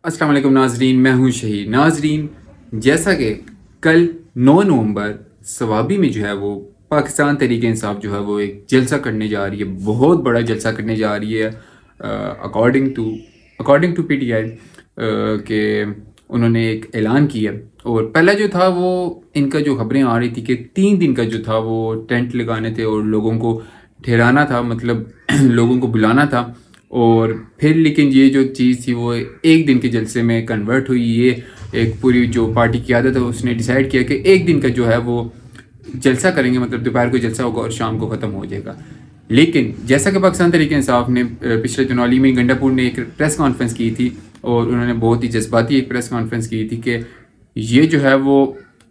अस्सलाम वालेकुम नाजरीन, मैं हूं शहीद। नाजरीन, जैसा कि कल 9 नवंबर सवाबी में जो है वो पाकिस्तान तहरीक इंसाफ जो है वो एक जलसा करने जा रही है, बहुत बड़ा जलसा करने जा रही है अकॉर्डिंग टू पीटीआई के उन्होंने एक ऐलान किया। और पहला जो था वो इनका जो खबरें आ रही थी कि 3 दिन का जो था वो टेंट लगाने थे और लोगों को ठहराना था, मतलब लोगों को बुलाना था। और फिर लेकिन ये जो चीज़ थी वो एक दिन के जलसे में कन्वर्ट हुई। ये एक पूरी जो पार्टी की आदत है उसने डिसाइड किया कि एक दिन का जो है वो जलसा करेंगे, मतलब दोपहर को जलसा होगा और शाम को ख़त्म हो जाएगा। लेकिन जैसा कि पाकिस्तान तहरीक इंसाफ ने पिछले दिनों अली मीर गंडापुर ने एक प्रेस कॉन्फ्रेंस की थी और उन्होंने बहुत ही जज्बाती एक प्रेस कॉन्फ्रेंस की थी कि ये जो है वो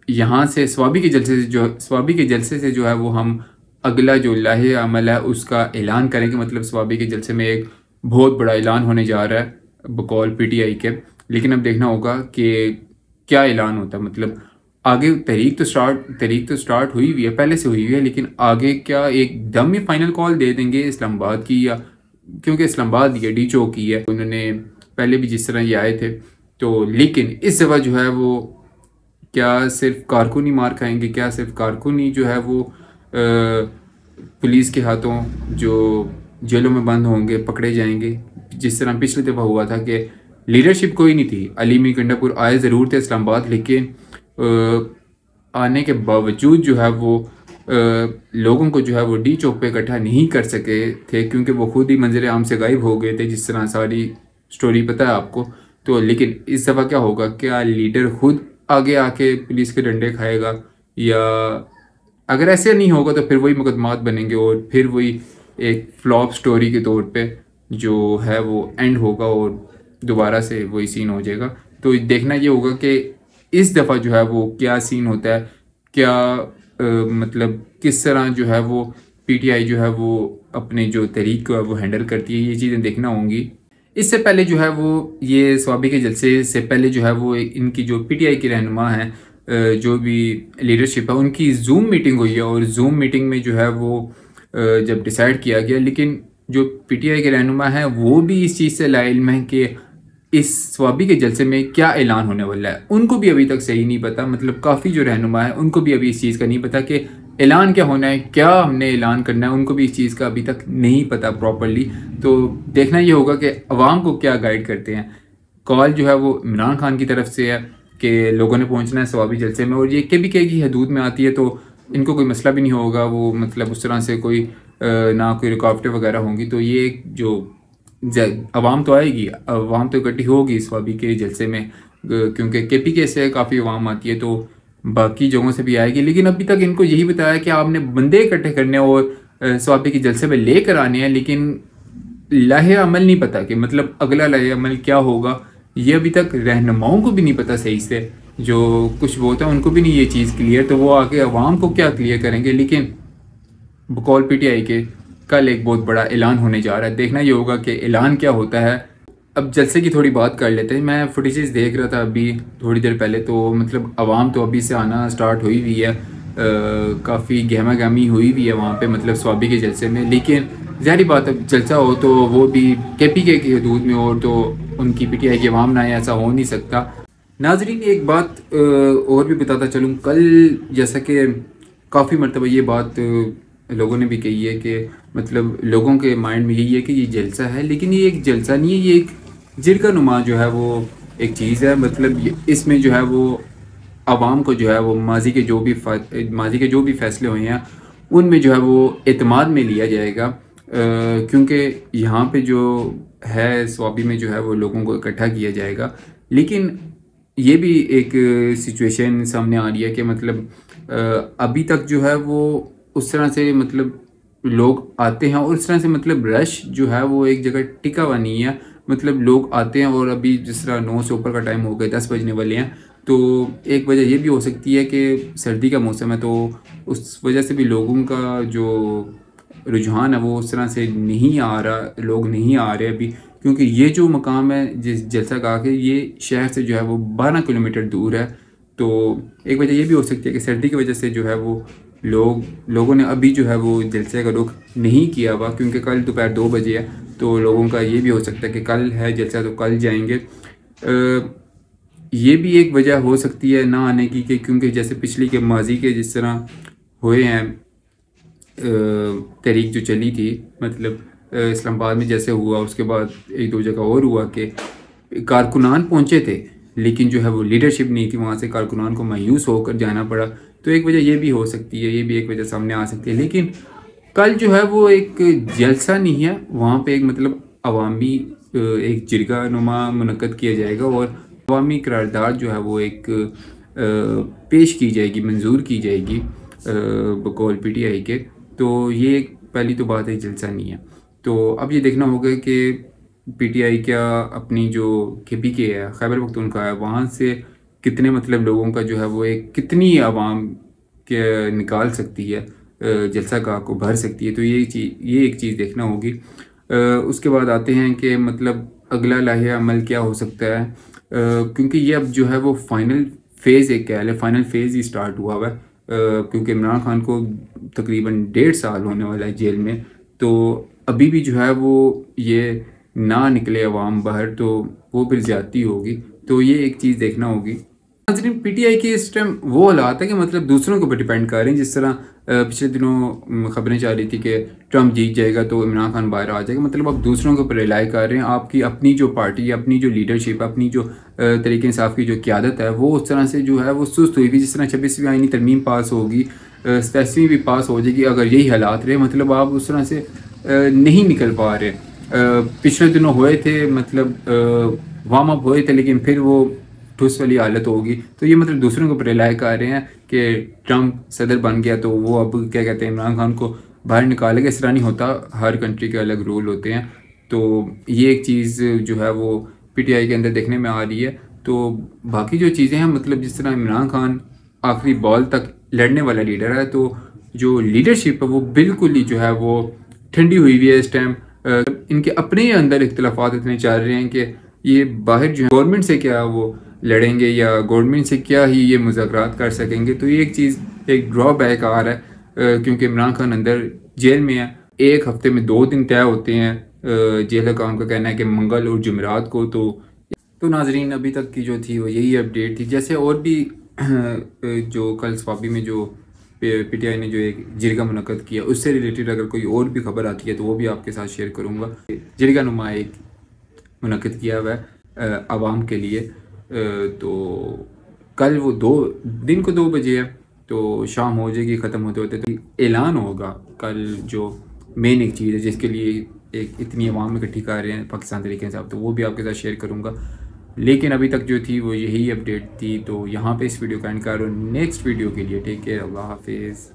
यहाँ से स्वाबी के जलसे से जो है वो हम अगला जो लाहे अमल है उसका ऐलान करेंगे। मतलब स्वाबी के जलसे में एक बहुत बड़ा ऐलान होने जा रहा है बकौल पीटीआई के। लेकिन अब देखना होगा कि क्या ऐलान होता है। मतलब आगे तहरीक तो स्टार्ट हुई हुई है, पहले से हुई हुई है, लेकिन आगे क्या एकदम ही फाइनल कॉल दे देंगे इस्लामाबाद की, या क्योंकि इस्लामाबाद ये डी चौक की है, उन्होंने पहले भी जिस तरह ये आए थे। तो लेकिन इस दफ़ा जो है वो क्या सिर्फ कारकुन ही मार खाएंगे, क्या सिर्फ कारकुन ही जो है वो पुलिस के हाथों जो जेलों में बंद होंगे, पकड़े जाएंगे, जिस तरह पिछली दफ़ा हुआ था कि लीडरशिप कोई नहीं थी। अली मीर गंडापुर आए ज़रूर थे इस्लामाबाद, लेकिन आने के बावजूद जो है वो लोगों को जो है वो डी चौक पे इकट्ठा नहीं कर सके थे, क्योंकि वो खुद ही मंजर आम से गायब हो गए थे, जिस तरह सारी स्टोरी पता है आपको। तो लेकिन इस दफ़ा क्या होगा, क्या लीडर खुद आगे आके पुलिस के डंडे खाएगा, या अगर ऐसे नहीं होगा तो फिर वही मुकदमात बनेंगे और फिर वही एक फ्लॉप स्टोरी के तौर पे जो है वो एंड होगा और दोबारा से वही सीन हो जाएगा। तो देखना ये होगा कि इस दफ़ा जो है वो क्या सीन होता है, क्या मतलब किस तरह जो है वो पीटीआई जो है वो अपने जो तहरीक को है वो हैंडल करती है, ये चीज़ें देखना होंगी। इससे पहले जो है वो ये स्वाबी के जलसे से पहले जो है वो इनकी जो पीटीआई की रहनुमा है, जो भी लीडरशिप है, उनकी जूम मीटिंग हुई है। और जूम मीटिंग में जो है वो जब डिसाइड किया गया, लेकिन जो पीटीआई के रहनुमा है वो भी इस चीज़ से लाइल्म है कि इस स्वाबी के जलसे में क्या ऐलान होने वाला है। उनको भी अभी तक सही नहीं पता, मतलब काफ़ी जो रहनुमा है उनको भी अभी इस चीज़ का नहीं पता कि ऐलान क्या होना है, क्या हमने ऐलान करना है, उनको भी इस चीज़ का अभी तक नहीं पता प्रॉपरली। तो देखना ये होगा कि अवाम को क्या गाइड करते हैं। कॉल जो है वो इमरान खान की तरफ से है कि लोगों ने पहुंचना है स्वाबी जलसे में, और ये केबीके की हदूद में आती है तो इनको कोई मसला भी नहीं होगा। वो मतलब उस तरह से कोई ना कोई रुकावटें वगैरह होंगी। तो ये जो अवाम तो आएगी, अवाम तो इकट्ठी होगी स्वाबी के जलसे में, क्योंकि केपीके से काफ़ी अवाम आती है तो बाकी जगहों से भी आएगी। लेकिन अभी तक इनको यही बताया कि आपने बंदे इकट्ठे करने और स्वाबी के जलसे में लेकर आने हैं, लेकिन लाहे अमल नहीं पता कि मतलब अगला लाहे अमल क्या होगा। ये अभी तक रहनुमाओं को भी नहीं पता सही से, जो कुछ वो होता है उनको भी नहीं ये चीज़ क्लियर। तो वो आके अवाम को क्या क्लियर करेंगे। लेकिन बकौल पीटीआई के कल एक बहुत बड़ा ऐलान होने जा रहा है, देखना ये होगा कि ऐलान क्या होता है। अब जलसे की थोड़ी बात कर लेते हैं। मैं फुटेजेस देख रहा था अभी थोड़ी देर पहले, तो मतलब आवाम तो अभी से आना स्टार्ट हुई हुई है, काफ़ी गहमा गहमी हुई हुई है वहाँ पे, मतलब स्वाबी के जलसे में। लेकिन ज़ाहिर बात अब जलसा हो तो वो भी केपीके की हदूद में हो, तो उनकी पीटीआई की आवाम ना आए, ऐसा हो नहीं सकता। नाजरीन, एक बात और भी बताता चलूँ, कल जैसा कि काफ़ी मरतबा ये बात लोगों ने भी कही है कि मतलब लोगों के माइंड में यही है कि ये जलसा है, लेकिन ये एक जलसा नहीं है, ये एक जिरका नुमा जो है वो एक चीज़ है। मतलब इसमें जो है वो आवाम को जो है वो माजी के जो भी फैसले हुए हैं उनमें जो है वो एतमाद में लिया जाएगा, क्योंकि यहाँ पे जो है स्वाबी में जो है वो लोगों को इकट्ठा किया जाएगा। लेकिन ये भी एक सिचुएशन सामने आ रही है कि मतलब अभी तक जो है वो उस तरह से मतलब लोग आते हैं और उस तरह से मतलब रश जो है वो एक जगह टिका हुआ नहीं है। मतलब लोग आते हैं और अभी जिस तरह 9 से ऊपर का टाइम हो गया, 10 बजने वाले हैं, तो एक वजह ये भी हो सकती है कि सर्दी का मौसम है, तो उस वजह से भी लोगों का जो रुझान है वो उस तरह से नहीं आ रहा, लोग नहीं आ रहे अभी, क्योंकि ये जो मकाम है जिस जलसा का के ये शहर से जो है वो 12 किलोमीटर दूर है। तो एक वजह ये भी हो सकती है कि सर्दी की वजह से जो है वो लोगों ने अभी जो है वो जलसे का रुख नहीं किया हुआ, क्योंकि कल दोपहर 2 बजे है, तो लोगों का ये भी हो सकता है कि कल है जलसा तो कल जाएंगे। یہ بھی ایک وجہ ہو سکتی ہے نہ آنے کی کہ کیونکہ جیسے پچھلی کے ماضی کے جس طرح ہوئے ہیں تحریک جو چلی تھی، مطلب اسلام آباد میں جیسے ہوا، اس کے بعد ایک دو جگہ اور ہوا کہ کارکنان پہنچے تھے لیکن جو ہے وہ لیڈرشپ نہیں تھی، وہاں سے کارکنان کو مایوس ہو کر جانا پڑا. تو ایک وجہ یہ بھی ہو سکتی ہے، یہ بھی ایک وجہ سامنے آ سکتی ہے. لیکن کل جو ہے وہ ایک جلسہ نہیں ہے، وہاں پہ ایک مطلب عوامی ایک جرگہ نما منعقد کیا جائے گا اور عوامی قرارداد جو ہے وہ ایک پیش کی جائے گی، منظور کی جائے گی بقول پی ٹی آئی کے. تو یہ پہلی تو بات ہے، جلسہ نہیں ہے. تو اب یہ دیکھنا ہوگا کہ پی ٹی آئی کیا اپنی جو کے پی ہے خیبر پختونخوا ہے وہاں سے کتنے مطلب لوگوں کا جو ہے وہ ایک کتنی عوام کے نکال سکتی ہے، جلسہ گاہ کو بھر سکتی ہے. تو یہ ایک چیز دیکھنا ہوگی. اس کے بعد آتے ہیں کہ مطلب اگلا لائحہ عمل کیا ہو سکتا ہے، کیونکہ یہ اب جو ہے وہ فائنل فیز ایک کہہ لیں، فائنل فیز ہی سٹارٹ ہوا ہوا ہے، کیونکہ عمران خان کو تقریباً 1.5 سال ہونے والا ہے جیل میں. تو ابھی بھی جو ہے وہ یہ نہ نکلے عوام باہر تو وہ پھر زیادتی ہوگی. تو یہ ایک چیز دیکھنا ہوگی. ناظرین، پی ٹی آئی کے اس ٹائم وہ حالات ہے کہ مطلب دوسروں کے اوپر ڈیپینڈ کر رہے ہیں. جس طرح پچھلے دنوں خبریں چل رہی تھی کہ ٹرمپ جیت جائے گا تو عمران خان باہر آ جائے گا. مطلب آپ دوسروں کے اوپر ریلائی کر رہے ہیں. آپ کی اپنی جو پارٹی، اپنی جو لیڈرشپ، اپنی جو طریقہ انصاف کی جو قیادت ہے وہ اس طرح سے جو ہے وہ سست ہوئی ہوئی. جس طرح 26ویں آئینی ترمیم پاس ہوگی، 87ویں بھی پاس ہو جائے گی، اگر یہی حالات رہے مطلب آپ اس طرح سے نہیں نکل پا رہے. پچھلے دنوں ہوئے تھے، مطلب وارم اپ ہوئے تھے، لیکن پھر وہ ٹھوس والی حالت ہوگی. تو یہ مطلب دوسروں کے اوپر ریلائی کر رہے ہیں کہ ٹرمپ صدر بن گیا تو وہ اب کیا کہتے ہیں عمران خان کو باہر نکالے گا. اس طرح نہیں ہوتا، ہر کنٹری کے الگ رول ہوتے ہیں. تو یہ ایک چیز جو ہے وہ پی ٹی آئی کے اندر دیکھنے میں آ رہی ہے. تو باقی جو چیزیں ہیں مطلب جس طرح عمران خان آخری بال تک لڑنے والا لیڈر ہے، تو جو لیڈرشپ ہے وہ بالکل ہی جو ہے وہ ٹھنڈی ہوئی ہوئی ہے اس ٹائم. ان کے اپنے اندر اختلافات اتنے چل رہے ہیں کہ یہ باہر جو ہے گورنمنٹ سے کیا وہ لڑیں گے یا گورنمنٹ سے کیا ہی یہ مذاکرات کر سکیں گے. تو یہ ایک چیز، ایک ڈرا بیک آ رہا ہے کیونکہ عمران خان اندر جیل میں ہے. ایک ہفتے میں 2 دن طے ہوتے ہیں جیل حکام کا کہنا ہے کہ منگل اور جمعرات کو. تو ناظرین، ابھی تک کی جو تھی وہ یہی اپڈیٹ تھی. جیسے اور بھی جو کل صوابی میں جو پی ٹی آئی نے جو ایک جرگہ منعقد کیا اس سے ریلیٹڈ اگر کوئی اور بھی خبر آتی ہے تو وہ بھی آپ کے ساتھ شیئر کروں گا. جرگہ نما ایک منعقد کیا ہوا ہے عوام کے لیے. تو کل وہ دن کو 2 بجے ہے، تو شام ہو جائے گی ختم ہوتے ہوتے. تو اعلان ہوگا کل جو مین ایک چیز ہے جس کے لیے ایک اتنی عوام اکٹھی کر رہے ہیں پاکستان طریقے حساب، تو وہ بھی آپ کے ساتھ شیئر کروں گا. لیکن ابھی تک جو تھی وہ یہی اپڈیٹ تھی. تو یہاں پہ اس ویڈیو کا اینڈ کر رہا ہوں. نیکسٹ ویڈیو کے لیے ٹیک کیئر، اللہ حافظ.